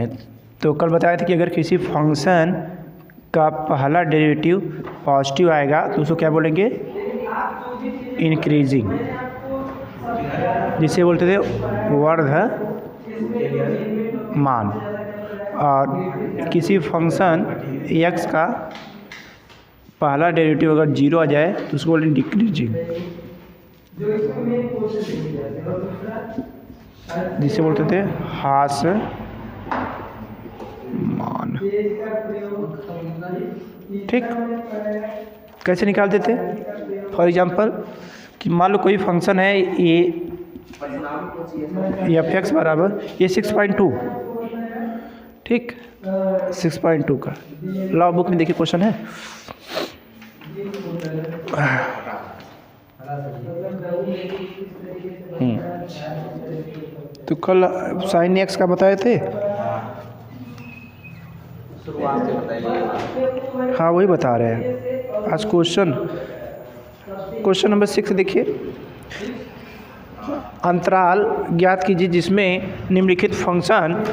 हैं। तो कल बताया था कि अगर किसी फंक्शन का पहला डेरिवेटिव पॉजिटिव आएगा तो उसको क्या बोलेंगे, इंक्रीजिंग, जिसे बोलते थे वर्धमान। और किसी फंक्शन x का पहला डेरिवेटिव अगर 0 आ जाए तो उसको बोलेंगे डिक्रीजिंग, जिसे बोलते थे ह्रासमान। ठीक, कैसे निकालते थे? फॉर एग्जांपल कि मान लो कोई फंक्शन है ये एफ एक्स बराबर ये 6.2, ठीक, 6.2 का लॉ बुक में देखिए क्वेश्चन है। तो कल साइन एक्स का बताए थे, हाँ वही बता रहे हैं आज। क्वेश्चन नंबर 6 देखिए, अंतराल ज्ञात कीजिए जिसमें निम्नलिखित फंक्शन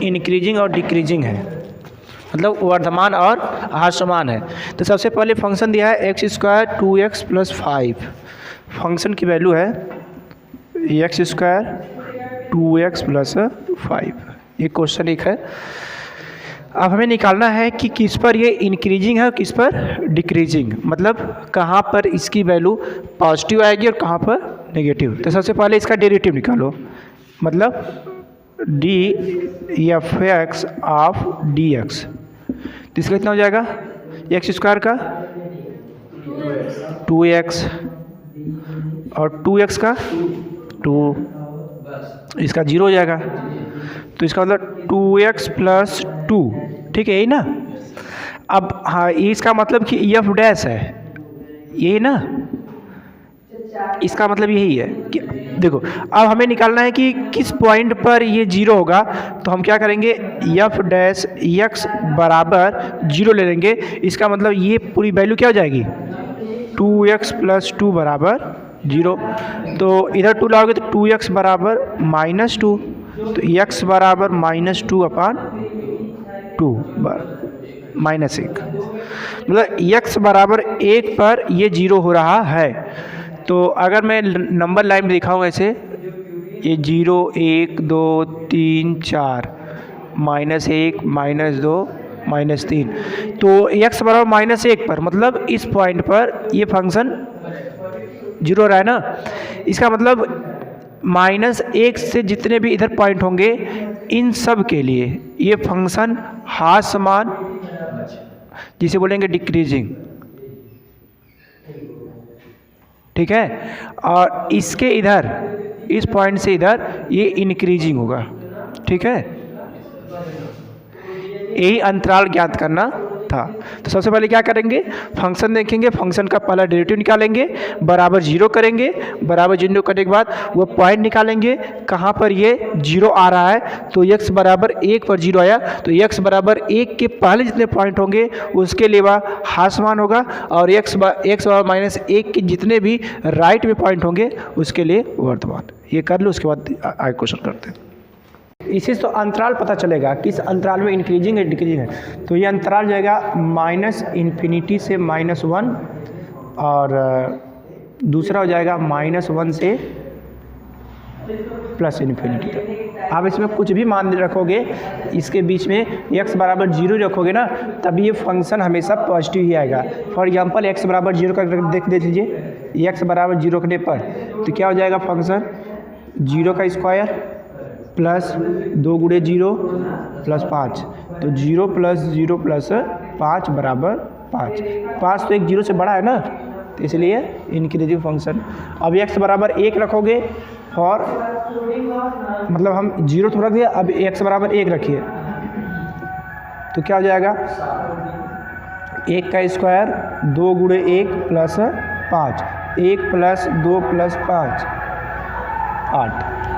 इंक्रीजिंग और डिक्रीजिंग है, मतलब वर्धमान और ह्रासमान है। तो सबसे पहले फंक्शन दिया है x² 2x + 5, फंक्शन की वैल्यू है x² 2x + 5। ये क्वेश्चन एक है। अब हमें निकालना है कि किस पर ये इंक्रीजिंग है और किस पर डिक्रीजिंग, मतलब कहाँ पर इसकी वैल्यू पॉजिटिव आएगी और कहाँ पर नेगेटिव। तो सबसे पहले इसका डेरिवेटिव निकालो, मतलब df(x) ऑफ dx, तो इसका कितना हो जाएगा, x² का 2x और 2x का 2, इसका 0 हो जाएगा। तो इसका मतलब 2x + 2, ठीक है, यही ना। अब हाँ, इसका मतलब कि एफ डैश है, यही ना, इसका मतलब यही है कि देखो अब हमें निकालना है कि किस पॉइंट पर ये 0 होगा। तो हम क्या करेंगे, एफ डैश एक्स बराबर 0 ले लेंगे। इसका मतलब ये पूरी वैल्यू क्या हो जाएगी, 2x + 2 बराबर 0। तो इधर 2 लाओगे तो 2x बराबर -2, तो x बराबर -2/2 -1, मतलब x बराबर 1 पर ये 0 हो रहा है। तो अगर मैं नंबर लाइन में दिखाऊँ ऐसे, ये 0 1 2 3 4 -1 -2 -3, तो x बराबर -1 पर, मतलब इस पॉइंट पर ये फंक्शन 0 रहा है ना। इसका मतलब -1 से जितने भी इधर पॉइंट होंगे इन सब के लिए ये फंक्शन ह्रासमान, जिसे बोलेंगे डिक्रीजिंग, ठीक है। और इसके इधर इस पॉइंट से इधर ये इंक्रीजिंग होगा, ठीक है। यही अंतराल ज्ञात करना था। तो सबसे पहले क्या करेंगे, फंक्शन देखेंगे, फंक्शन का पहला डेरिवेटिव निकालेंगे, बराबर 0 करेंगे, बराबर 0 करने के बाद वो पॉइंट निकालेंगे कहाँ पर ये 0 आ रहा है। तो x बराबर 1 पर 0 आया, तो x बराबर 1 के पहले जितने पॉइंट होंगे उसके लिए वह ह्रासमान होगा, और x बराबर -1 के जितने भी राइट में पॉइंट होंगे उसके लिए वर्धमान। ये कर लो, उसके बाद आगे क्वेश्चन करते हैं। इसी से तो अंतराल पता चलेगा किस अंतराल में इंक्रीजिंग है डिक्रीजिंग है। तो ये अंतराल जाएगा -∞ से -1, और दूसरा हो जाएगा -1 से +∞ तक। आप इसमें कुछ भी मान रखोगे, इसके बीच में x बराबर 0 रखोगे ना, तभी ये फंक्शन हमेशा पॉजिटिव ही आएगा। फॉर एग्जांपल x बराबर 0 का देख लीजिए, x बराबर 0 करने पर तो क्या हो जाएगा, फंक्शन 0 का स्क्वायर प्लस 2 × 0 + 5, तो 0 + 0 + 5 बराबर 5। 5 तो एक 0 से बड़ा है ना, तो इसलिए इंक्रीजिंग फंक्शन। अब x बराबर 1 रखोगे, और मतलब हम 0 तो रख दिया, अब x बराबर 1 रखिए, तो क्या हो जाएगा, 1 का स्क्वायर 2 × 1 + 5, 1 + 2 + 5 8।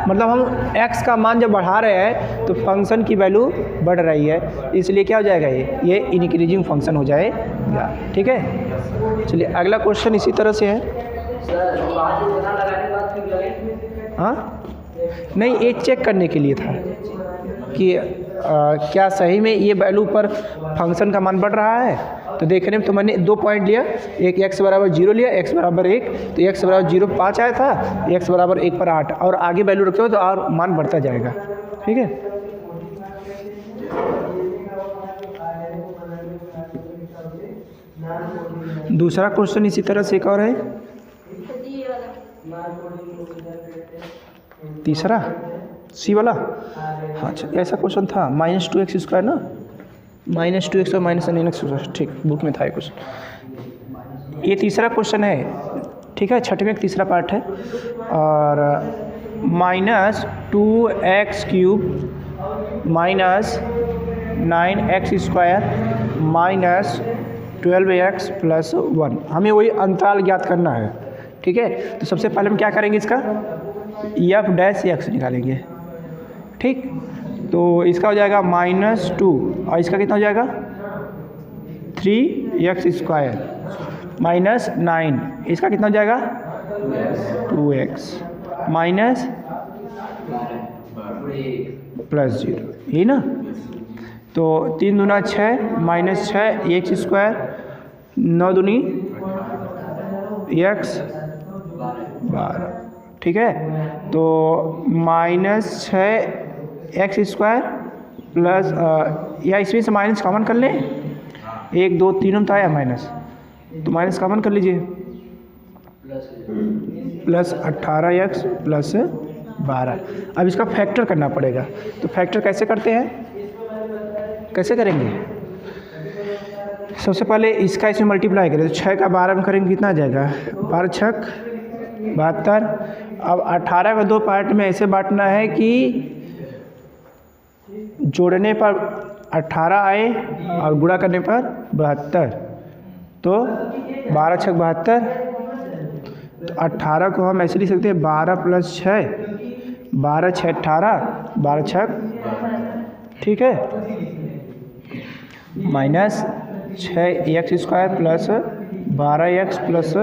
मतलब हम x का मान जब बढ़ा रहे हैं तो फंक्शन की वैल्यू बढ़ रही है, इसलिए क्या हो जाएगा, ये इंक्रीजिंग फंक्शन हो जाएगा, ठीक है। चलिए अगला क्वेश्चन इसी तरह से है। हाँ नहीं, ये चेक करने के लिए था कि क्या सही में ये वैल्यू पर फंक्शन का मान बढ़ रहा है। तो देखने में तो मैंने 2 पॉइंट लिया, एक x बराबर 0 लिया, x बराबर 1, तो x बराबर 0 5 आया था, x बराबर 1 पर 8, और आगे वैल्यू रखे हो तो और मान बढ़ता जाएगा। ठीक है, दूसरा क्वेश्चन इसी तरह से एक और है, तीसरा सी वाला। हाँ अच्छा, ऐसा क्वेश्चन था -2x² ना, -2x और -9x²। ठीक, बुक में था ये क्वेश्चन। ये तीसरा क्वेश्चन है, ठीक है, छठवें का तीसरा पार्ट है। और -2x³ -9x² -12x + 1, हमें वही अंतराल ज्ञात करना है। ठीक है, तो सबसे पहले हम क्या करेंगे, इसका f' निकालेंगे। ठीक, तो इसका हो जाएगा -2 और इसका कितना हो जाएगा 3x² -9, इसका कितना हो जाएगा 2x माइनस +0, यही ना। तो 3 दूना 6 -6 x², 9 दूनी x 12। ठीक है, तो -6x² प्लस या इसमें से माइनस कॉमन कर लें, 1 2 3 था या माइनस, तो माइनस कॉमन कर लीजिए, प्लस 18x + 12। अब इसका फैक्टर करना पड़ेगा, तो फैक्टर कैसे करते हैं, कैसे करेंगे। सबसे पहले इसका इसमें मल्टीप्लाई करें, तो 6 का 12 में करेंगे कितना आ जाएगा, 12 छक 72। अब 18 को 2 पार्ट में ऐसे बांटना है कि जोड़ने पर 18 आए और गुणा करने पर 72, तो 12 छक 72। तो 18 को हम ऐसे लिख सकते हैं 12 + 6, 12 6 18, 12 छक, ठीक है, minus 6x² plus 12x plus,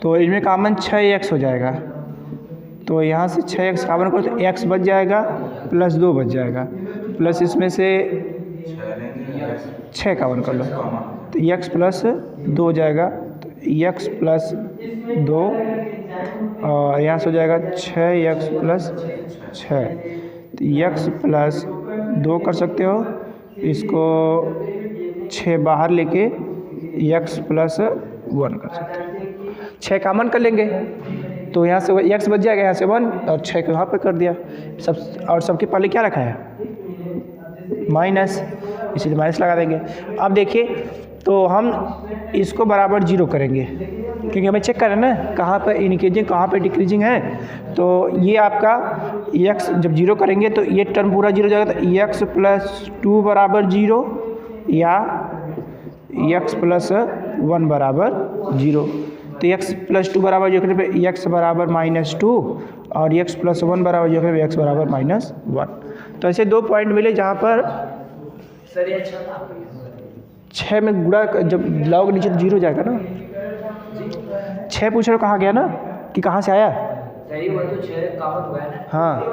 तो इनमें कॉमन 6x हो जाएगा, तो यहाँ से 6x कॉमन करो तो x बच जाएगा प्लस 2 बच जाएगा, प्लस इसमें से 6 कॉमन कर लो तो x प्लस 2 हो जाएगा, तो x प्लस 2 और यहाँ से हो जाएगा 6x प्लस 6, तो x प्लस 2 कर सकते हो, इसको 6 बाहर लेके x प्लस 1 कर सकते हो। 6 कॉमन कर लेंगे तो यहाँ से x बच जाएगा, यहाँ से 1 और 6 को यहाँ पे कर दिया सब, और सबके पहले क्या रखा है माइनस, इसीलिए माइनस लगा देंगे। अब देखिए, तो हम इसको बराबर 0 करेंगे क्योंकि हमें चेक करना है ना कहाँ पर इंक्रीजिंग कहाँ पर डिक्रीजिंग है। तो ये आपका x जब 0 करेंगे तो ये टर्म पूरा 0 हो जाएगा, तो x + 2 बराबर 0 या x + 1 बराबर 0। तो x + 2 बराबर 0 करने पे x बराबर -2 और x + 1 बराबर 0 करने पे x बराबर -1। तो ऐसे 2 पॉइंट मिले जहाँ पर 6 में गुणा जब लाओगे नीचे तो 0 हो जाएगा ना। 6 पूछ रहे हो कहाँ गया ना कि कहाँ से आया, वो तो 6 कॉमन हुआ है ना। हाँ, तो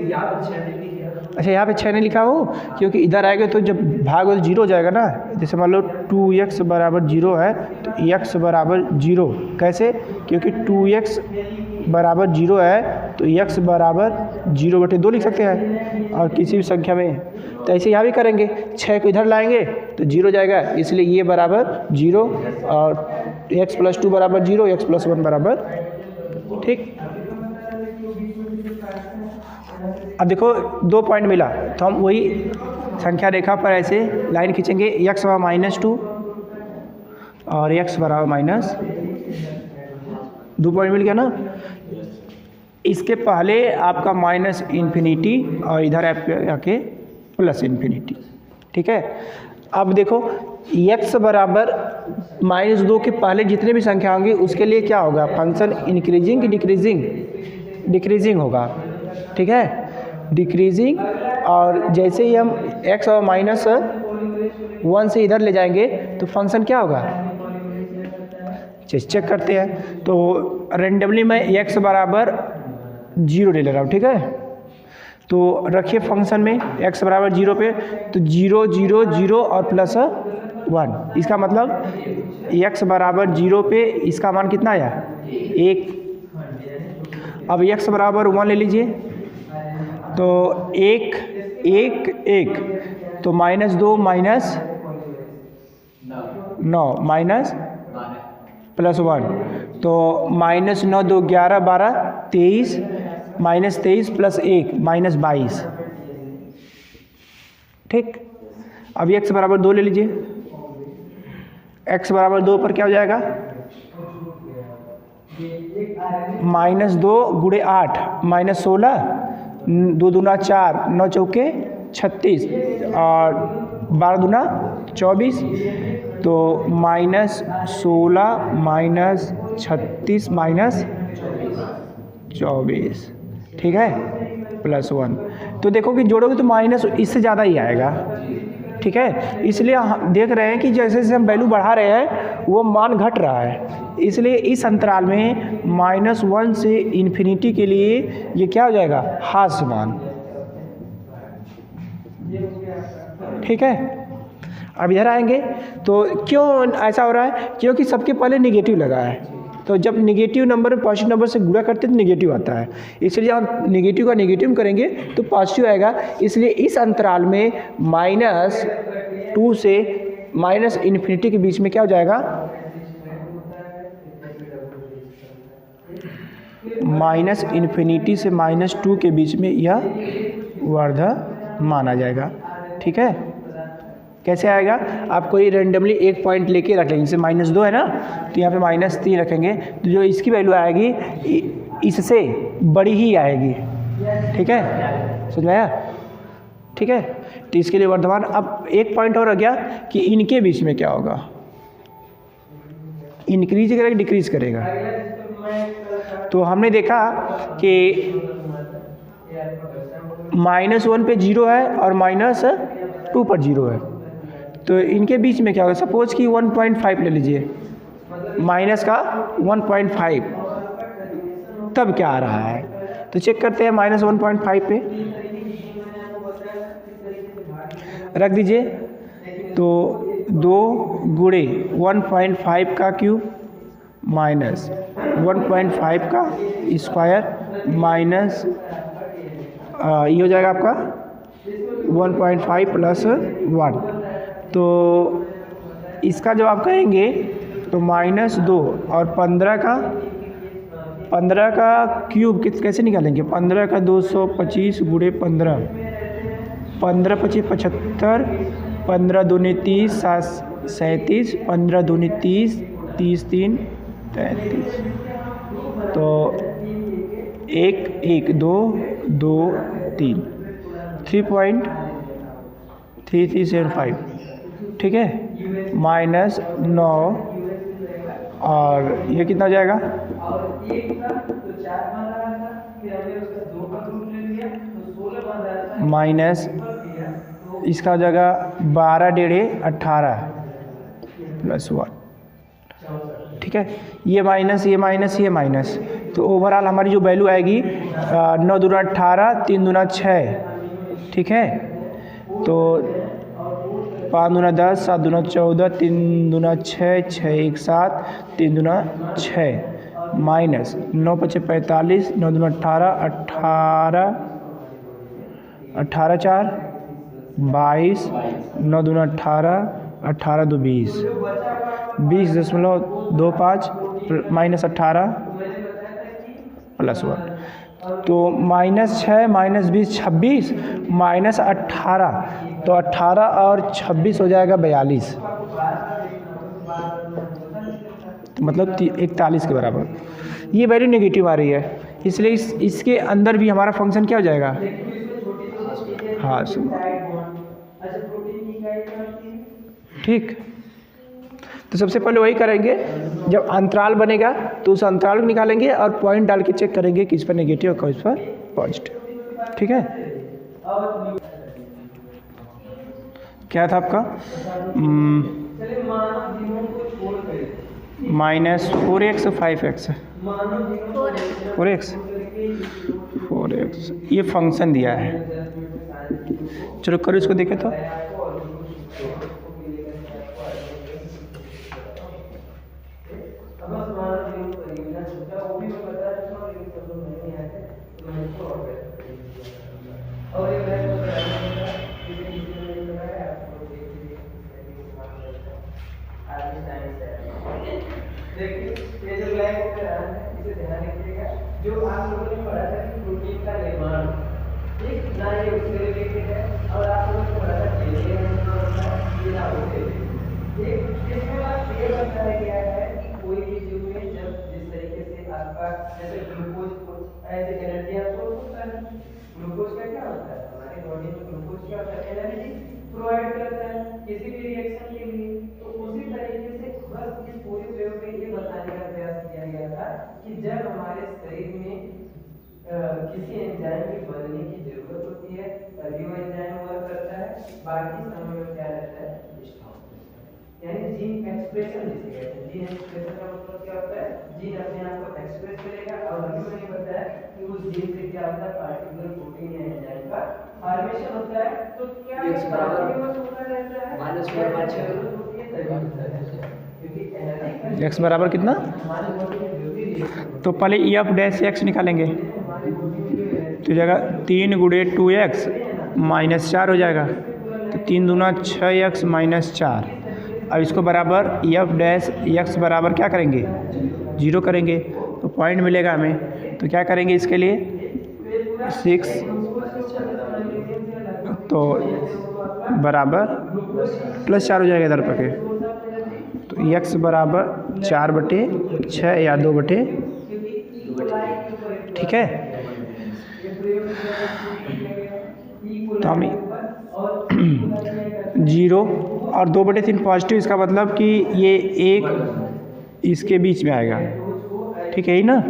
यहाँ पर 6 नहीं लिखा। अच्छा यहाँ पे 6 नहीं लिखा हो क्योंकि इधर आएगा तो जब भाग हो तो 0 हो जाएगा ना। जैसे मान लो 2x बराबर 0 है तो x बराबर 0, कैसे, क्योंकि 2x बराबर 0 है तो x बराबर 0/2 लिख सकते हैं और किसी भी संख्या में। तो ऐसे यहाँ भी करेंगे, 6 को इधर लाएंगे तो 0 हो जाएगा, इसलिए ये बराबर 0 और x + 2 बराबर 0, x + 1 बराबर, ठीक। अब देखो 2 पॉइंट मिला तो हम वही संख्या रेखा पर ऐसे लाइन खींचेंगे, x बराबर -2 और x बराबर -2 पॉइंट मिल गया ना। इसके पहले आपका -∞ और इधर आके +∞, ठीक है। अब देखो x बराबर -2 के पहले जितने भी संख्या होंगी उसके लिए क्या होगा, फंक्शन इंक्रीजिंग कि डिक्रीजिंग, डिक्रीजिंग होगा, ठीक है, डिक्रीजिंग। और जैसे ही हम x और -1 से इधर ले जाएंगे तो फंक्शन क्या होगा, चेक करते हैं। तो रेंडमली मैं x बराबर 0 ले रहा हूँ, ठीक है। तो रखिए फंक्शन में x बराबर 0 पे, तो 0 0 0 और प्लस 1, इसका मतलब x बराबर 0 पे इसका मान कितना आया 1। अब x बराबर 1 ले लीजिए, तो 1 1 1, तो -2 -9 माइनस प्लस 1, तो -9 2 11 12 23 -23 प्लस 1 -22। ठीक, अब x बराबर 2 ले लीजिए, x बराबर 2 पर क्या हो जाएगा -2 गुणे 8 -16, 2 दूना 4, 9 चौके 36 और 12 दूना 24, तो -16 -36 -24, ठीक है, प्लस 1। तो देखो कि जोड़ोगे तो माइनस इससे ज़्यादा ही आएगा, ठीक है। इसलिए हम देख रहे हैं कि जैसे जैसे हम वैल्यू बढ़ा रहे हैं वो मान घट रहा है, इसलिए इस अंतराल में -1 से इन्फिनिटी के लिए ये क्या हो जाएगा हास्य मान, ठीक है। अब इधर आएंगे तो क्यों ऐसा हो रहा है, क्योंकि सबके पहले निगेटिव लगा है, तो जब निगेटिव नंबर पॉजिटिव नंबर से गुणा करते हैं तो निगेटिव आता है, इसलिए जब हम निगेटिव का निगेटिव करेंगे तो पॉजिटिव आएगा। इसलिए इस अंतराल में -2 से -इन्फिनिटी के बीच में क्या हो जाएगा -इन्फिनिटी से -2 के बीच में यह वर्ध माना जाएगा, ठीक है। कैसे आएगा, आपको ये रेंडमली एक पॉइंट लेके रख लेंगे, जैसे -2 है ना, तो यहाँ पे -3 रखेंगे, तो जो इसकी वैल्यू आएगी इससे बड़ी ही आएगी, ठीक है, समझ में आया, ठीक है। तो इसके लिए वर्धमान। अब एक पॉइंट और रह गया कि इनके बीच में क्या होगा, इंक्रीज करेगा डिक्रीज करेगा। तो हमने देखा कि -1 पे 0 है और -2 पर 0 है, तो इनके बीच में क्या होगा, सपोज कि 1.5 ले लीजिए, माइनस का 1.5, तब क्या आ रहा है, तो चेक करते हैं। -1.5 पे रख दीजिए, तो 2 गुणे 1.5 का क्यूब माइनस 1.5 का स्क्वायर माइनस ये हो जाएगा आपका 1.5 प्लस 1, तो इसका जब आप करेंगे तो -2 और 15 का क्यूब कैसे निकालेंगे, 15 का 225 गुणे 15, 15 25 75, 15 दूनी 30 7 37, 15 दूनी 30 30 3 33, तो 1 1 2 2 3 3.3375, ठीक है, -9 और ये कितना हो जाएगा माइनस इसका हो जाएगा 12 डेढ़े 18 प्लस 1, ठीक है। ये माइनस ये माइनस ये माइनस, तो ओवरऑल हमारी जो वैल्यू आएगी 9 दूना 18 3 दूना 6, ठीक है, तो 5 दूना 10 7 दूना 14 3 दूना 6 6 1 7 3 दूना 6 माइनस 9 5 45 9 दूना 18 18 4 22 9 दूना 18 18 2 20 20.25 -18 प्लस 1, तो -6 -20 26 -18, तो 18 और 26 हो जाएगा 42, मतलब 41 के बराबर। ये वैल्यू नेगेटिव आ रही है, इसलिए इसके अंदर भी हमारा फंक्शन क्या हो जाएगा, हाँ ठीक। तो सबसे पहले वही करेंगे, जब अंतराल बनेगा तो उस अंतराल को निकालेंगे और पॉइंट डाल के चेक करेंगे किस पर नेगेटिव और किस पर पॉजिटिव, ठीक है। क्या था आपका -4x 5x 4x 4x ये फंक्शन दिया है। चलो करो इसको देखें तो। देखिए ये जो लाइन होकर रहा है इसे ध्यान रखिएगा, जो आप लोगों ने पढ़ा था कि प्रोटीन का निर्माण ठीक ना ये उससे रिलेटेड है, और आप लोगों ने पढ़ा था DNA ये ना होते ठीक। इसमें बात ये बताया गया है कि कोई भी जीव में जब जिस तरीके से आपका जैसे ग्लूकोज एज एनर्जी सोर्स होता है, ग्लूकोज का क्या होता है हमारे बॉडी में, ग्लूकोज क्या होता है एनर्जी प्रोवाइड करता है किसी भी रिएक्शन के लिए। तो उसी तरीके से बस इस पूरे प्रयोग में ये बताने का प्रयास किया गया था कि जब हमारे शरीर में किसी एंजाइम के बनने की जरूरत होती है तभी वो एंजाइम वर्क करता है, बाकी समय में क्या रहता है यानी जीन एक्सप्रेशन जिसे कहते हैं। जीन एक्सप्रेशन का मतलब क्या होता है, जीन अपने आप को एक्सप्रेस करेगा, और अभी मैंने बताया कि उस जीन से क्या होता है पार्टिकुलर प्रोटीन या एंजाइम का फॉर्मेशन होता है। तो क्या X बराबर होता रहता है -1/6 x बराबर कितना, तो पहले एफ डैश एक्स निकालेंगे तो जगह 3 गुणे 2x -4 हो जाएगा, तो 3 दूना 6x -4। अब इसको बराबर एफ डैश एक्स बराबर क्या करेंगे 0 करेंगे तो पॉइंट मिलेगा हमें। तो क्या करेंगे इसके लिए 6 तो बराबर +4 हो जाएगा इधर पर के, तो x बराबर 4/6 या 2/, ठीक है। तो हम 0 और 2/3 पॉजिटिव, इसका मतलब कि ये एक इसके बीच में आएगा, ठीक है ही ना,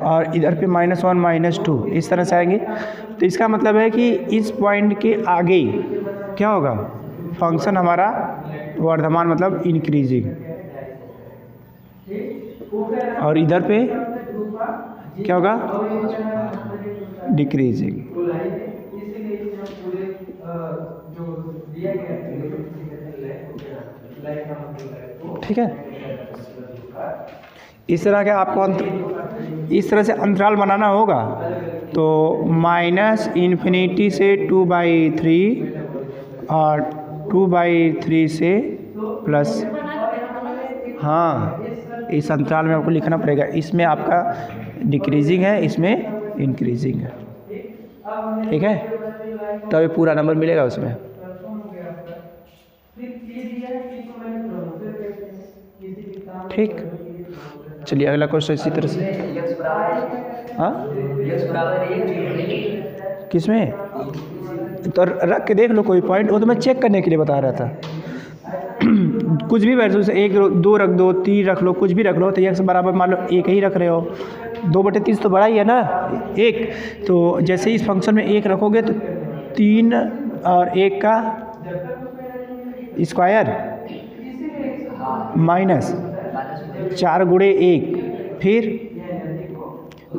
और इधर पे -1 -2 इस तरह से आएंगे। तो इसका मतलब है कि इस पॉइंट के आगे क्या होगा, फंक्शन हमारा वर्धमान मतलब इंक्रीजिंग, और इधर पे क्या होगा डिक्रीजिंग, ठीक है। इस तरह के आपको इस तरह से अंतराल बनाना होगा। तो -∞ से 2/3 और 2/3 से प्लस, हाँ इस अंतराल में आपको लिखना पड़ेगा, इसमें आपका डिक्रीजिंग है, इसमें इंक्रीजिंग है, ठीक है। तो ये पूरा नंबर मिलेगा उसमें। ठीक, चलिए अगला क्वेश्चन इसी तरह से। x बराबर हाँ x बराबर 1 किसमें, तो रख के देख लो कोई पॉइंट, वो तो मैं चेक करने के लिए बता रहा था। कुछ भी वैल्यू से 1 2 रख दो, 3 रख लो, कुछ भी रख लो, तो x बराबर मान लो 1 ही रख रहे हो, 2/3 तो बड़ा ही है ना 1, तो जैसे ही इस फंक्शन में 1 रखोगे तो 3 और 1 का स्क्वायर -4 गुणे 1, फिर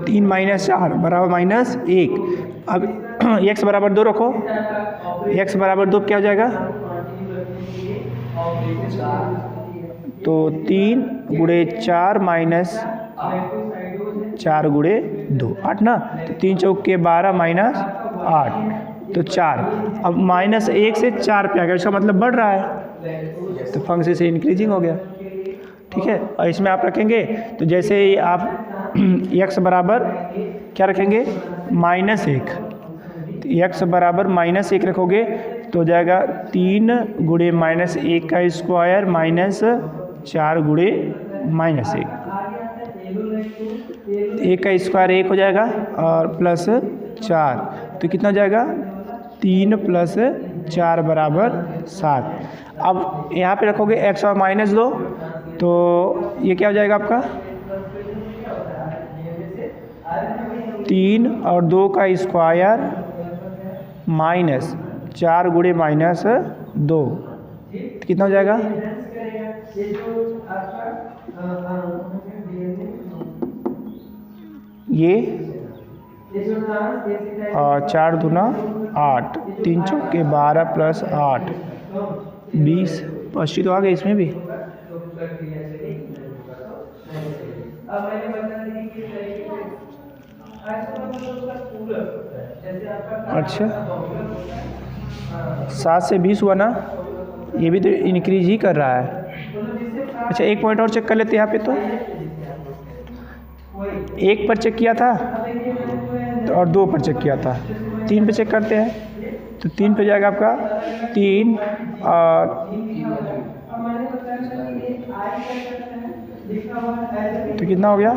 3 -4 बराबर -1। अब x बराबर 2 रखो, x बराबर 2 क्या हो जाएगा, तो 3 गुणे 4 -4 गुणे 2 8 ना, तो 3 चौके 12 -8 तो 4। अब -1 से 4 पे आ गया, इसका मतलब बढ़ रहा है, तो फंक्शन से इंक्रीजिंग हो गया, ठीक है। और इसमें आप रखेंगे तो जैसे ही आप x बराबर क्या रखेंगे -1, तो x बराबर -1 रखोगे तो हो जाएगा 3 गुणे -1 का स्क्वायर -4 गुणे -1, 1 का स्क्वायर 1 हो जाएगा और +4, तो कितना हो जाएगा 3 + 4 बराबर 7। अब यहाँ पे रखोगे x और -2, तो ये क्या हो जाएगा आपका 3 और 2 का स्क्वायर -4 गुणे -2, कितना हो जाएगा ये और 4 दूना 8, 3 चौके 12 प्लस 8 20 पॉजिटिव तो आ गए इसमें भी। अब मैंने बता दी कि किस तरीके से आज तो उसका पूरक जैसे आपका अच्छा 7 से 20 हुआ ना, ये भी तो इंक्रीज ही कर रहा है। अच्छा एक पॉइंट और चेक कर लेते हैं यहाँ पे, तो 1 पर चेक किया था तो और 2 पर चेक किया था, 3 पे चेक करते हैं तो 3 पे जाएगा आपका 3 और तो कितना हो गया,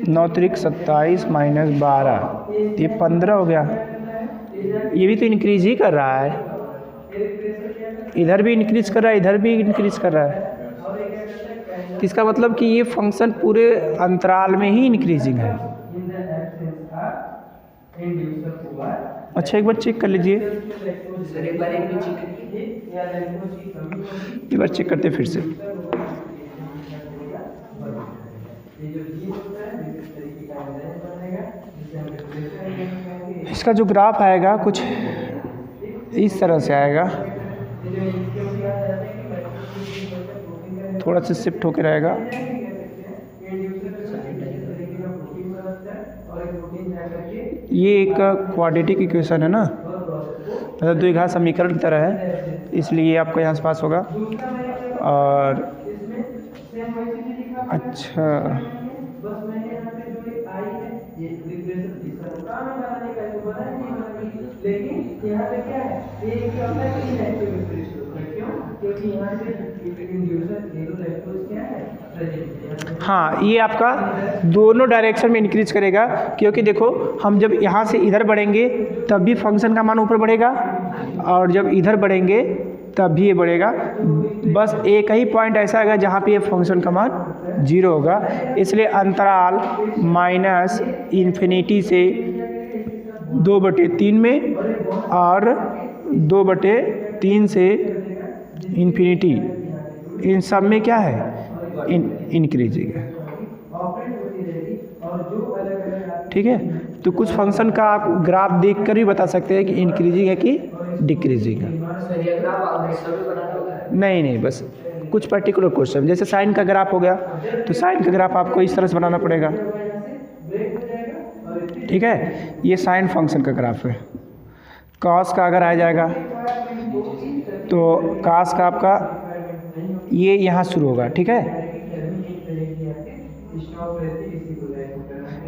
नौ त्रिक 27 माइनस 12, ये 15 हो गया। ये भी तो इंक्रीज ही कर रहा है, इधर भी इंक्रीज कर रहा है, इधर भी इंक्रीज कर रहा है। इसका मतलब कि ये फंक्शन पूरे अंतराल में ही इंक्रीजिंग है। अच्छा एक बार चेक कर लीजिए, एक बार चेक करिए, एक बार चेक करते फिर से। इसका जो ग्राफ आएगा कुछ इस तरह से आएगा, थोड़ा सा शिफ्ट होकर रहेगा। ये एक क्वाड्रेटिक इक्वेशन है ना, मतलब द्विघात समीकरण की तरह है, इसलिए आपको यहाँ से पास होगा। और अच्छा लेकिन यहाँ पे क्या है, ये एक अपना ही है क्योंकि यहाँ से क्या है। हाँ ये आपका दोनों डायरेक्शन में इंक्रीज करेगा, क्योंकि देखो हम जब यहाँ से इधर बढ़ेंगे तब भी फंक्शन का मान ऊपर बढ़ेगा, और जब इधर बढ़ेंगे तब भी ये बढ़ेगा। बस एक ही पॉइंट ऐसा आएगा जहाँ पे ये फंक्शन का मान 0 होगा, इसलिए अंतराल माइनस इन्फिनिटी से 2/3 में और 2/3 से इन्फिनिटी, इन सब में क्या है इंक्रीजिंग है। ठीक है, तो कुछ फंक्शन का आप ग्राफ देखकर भी बता सकते हैं कि इंक्रीजिंग है कि डिक्रीजिंग है। नहीं बस कुछ पर्टिकुलर क्वेश्चन, जैसे साइन का ग्राफ हो गया तो साइन का ग्राफ आपको इस तरह से बनाना पड़ेगा। ठीक है, ये साइन फंक्शन का ग्राफ है। कॉस का अगर आ जाएगा तो कॉस का आपका ये यहाँ शुरू होगा। ठीक है,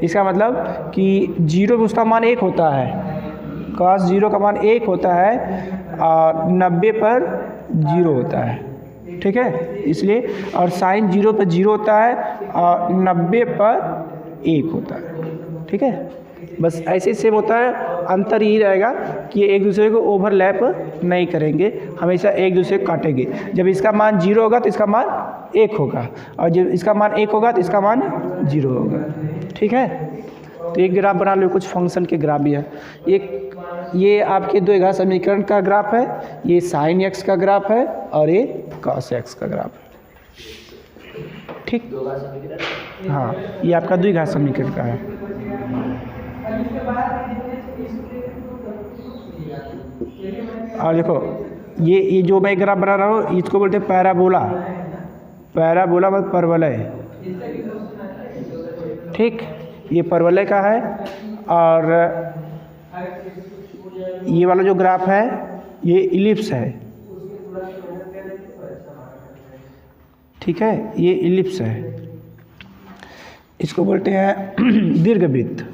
इसका मतलब कि 0 में उसका मान 1 होता है, कॉस 0 का मान 1 होता है और 90 पर 0 होता है। ठीक है, इसलिए और साइन 0 पर 0 होता है और 90 पर 1 होता है। ठीक है, बस ऐसे सेम होता है, अंतर यही रहेगा कि ये एक दूसरे को ओवरलैप नहीं करेंगे, हमेशा एक दूसरे को काटेंगे। जब इसका मान 0 होगा तो इसका मान 1 होगा, और जब इसका मान 1 होगा तो इसका मान 0 होगा। ठीक है, तो एक ग्राफ बना लो, कुछ फंक्शन के ग्राफ भी है। ये आपके द्विघात समीकरण का ग्राफ है, ये साइन एक्स का ग्राफ है और ये कॉस एक्स का ग्राफ है। ठीक, हाँ ये आपका द्विघात समीकरण का है। और देखो ये जो मैं ग्राफ बना रहा हूँ इसको बोलते हैं पैराबोला। पैराबोला मतलब परवलय। ठीक, ये परवलय का है, और ये वाला जो ग्राफ है ये इलिप्स है। ठीक है, ये इलिप्स है, इसको बोलते हैं दीर्घवृत्त।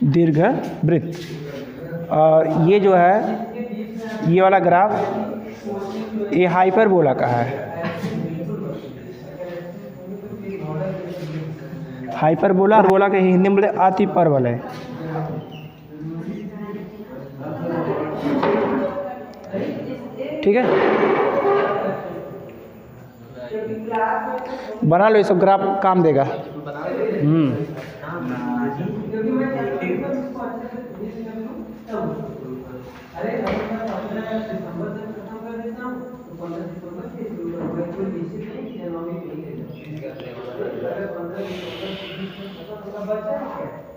दीर्घवृत्त। और ये जो है ये वाला ग्राफ ये हाइपरबोला का है। हाइपरबोला के हिंदी में बोलते अति परवलय। ठीक है, बना लो, ये सब ग्राफ काम देगा। कोई निश्चित नहीं कि जनवरी में ही दे दो। अगर 15 दिन बचा है क्या